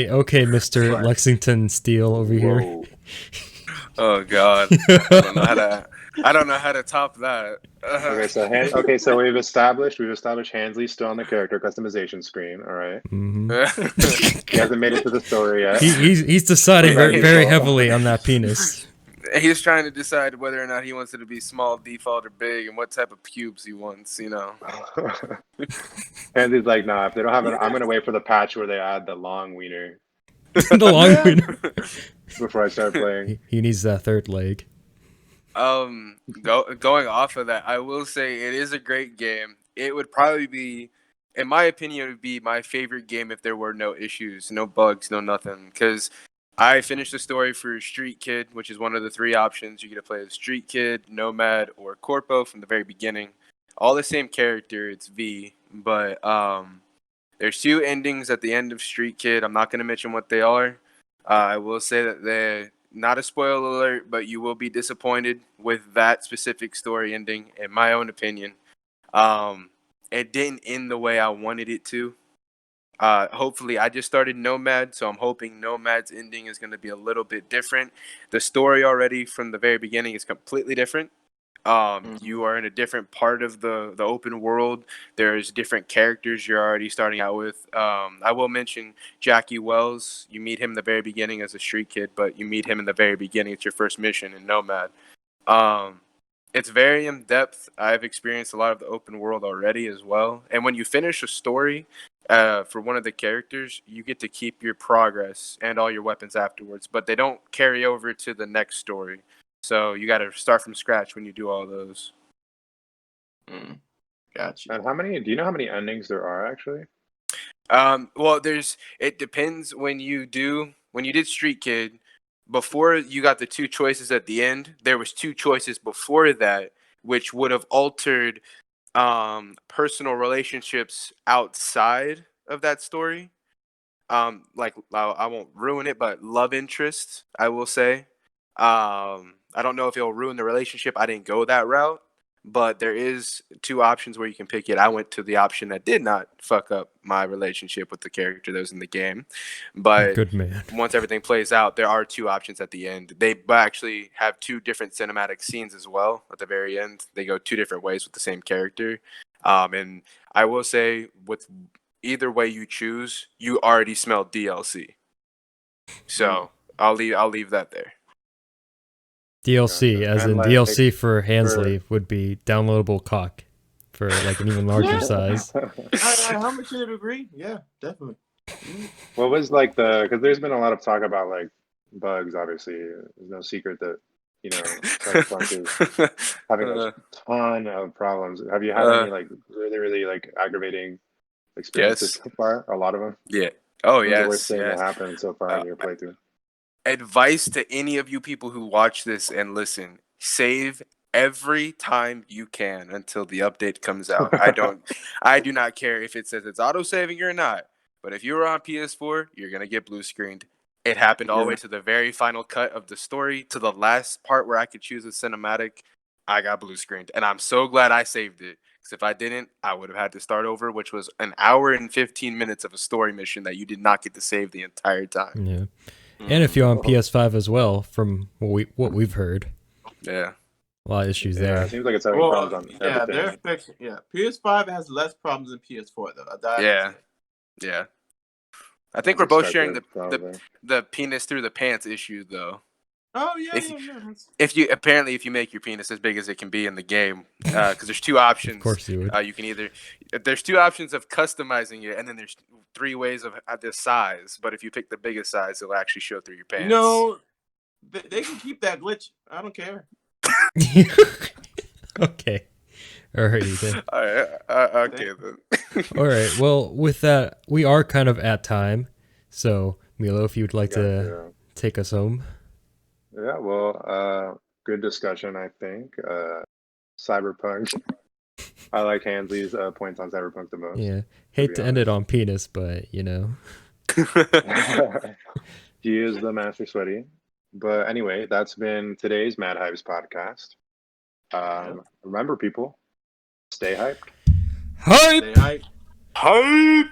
Mr. Right. Lexington Steele over here. Oh God, I don't know how to top that. Okay, so we've established Hansley's still on the character customization screen. All right. Mm-hmm. He hasn't made it to the story yet. He's deciding very heavily on that penis. He's trying to decide whether or not he wants it to be small, default, or big, and what type of pubes he wants. Hansley's like, nah. If they don't have it, I'm gonna wait for the patch where they add the long wiener. The long wiener. Before I start playing. He needs that third leg. Going off of that, I will say it is a great game. It would probably be, in my opinion, it would be my favorite game if there were no issues, no bugs, no nothing. Because I finished the story for Street Kid, which is one of the 3 options. You get to play as Street Kid, Nomad, or Corpo from the very beginning. All the same character, it's V, but there's 2 endings at the end of Street Kid. I'm not going to mention what they are. I will say that they're not a spoiler alert, but you will be disappointed with that specific story ending, in my own opinion. It didn't end the way I wanted it to. Hopefully, I just started Nomad, so I'm hoping Nomad's ending is going to be a little bit different. The story already from the very beginning is completely different. You are in a different part of the open world. There's different characters you're already starting out with. I will mention Jackie Wells. You meet him in the very beginning as a street kid, but you meet him in the very beginning. It's your first mission in Nomad. It's very in-depth. I've experienced a lot of the open world already as well. And when you finish a story for one of the characters, you get to keep your progress and all your weapons afterwards, but they don't carry over to the next story. So you got to start from scratch when you do all those. Gotcha. And do you know how many endings there are actually? Well, it depends when you did Street Kid, before you got the 2 choices at the end, there was 2 choices before that, which would have altered personal relationships outside of that story. Like I won't ruin it, but love interest, I will say. I don't know if it'll ruin the relationship. I didn't go that route, but there is 2 options where you can pick it. I went to the option that did not fuck up my relationship with the character that was in the game. But good man. Once everything plays out, there are 2 options at the end. They actually have 2 different cinematic scenes as well at the very end. They go 2 different ways with the same character. And I will say, with either way you choose, you already smell DLC. So I'll leave that there. DLC, as in DLC for Hansley, would be downloadable cock for like an even larger size. How much should agree? Yeah, definitely. What was because there's been a lot of talk about like bugs. Obviously, there's no secret that CyberPunk is having a ton of problems. Have you had any like really like aggravating experiences so far? A lot of them. Yeah. Oh What's yes. the worst thing that happened so far in your playthrough? Advice to any of you people who watch this and listen: save every time you can until the update comes out. I do not care if it says it's auto saving or not. But if you're on PS4, you're gonna get blue screened. It happened all the way to the very final cut of the story, to the last part where I could choose a cinematic. I got blue screened, and I'm so glad I saved it. Because if I didn't, I would have had to start over, which was an hour and 15 minutes of a story mission that you did not get to save the entire time. Yeah. And if you're on PS5 as well, from what we've heard. Yeah. A lot of issues there. It seems like it's having problems on everything. They're fixing. Yeah, PS5 has less problems than PS4 though. Yeah. I think we're both sharing the penis through the pants issue though. Oh yeah. If you make your penis as big as it can be in the game, because there's 2 options. Of course you would. You can there's 2 options of customizing it, and then there's 3 ways of the size. But if you pick the biggest size, it'll actually show through your pants. No, they can keep that glitch. I don't care. Okay. All right, then. Okay then. All right. Well, with that, we are kind of at time. So, Milo, if you'd like to take us home. Yeah, well, good discussion, I think. CyberPunk. I like Hansley's points on CyberPunk the most. Yeah. To Hate be to end it honest. on penis, but you know. He is the master sweaty. But anyway, that's been today's MadHypeZ podcast. Remember, people, stay hyped. Hype! Stay hype. Hype!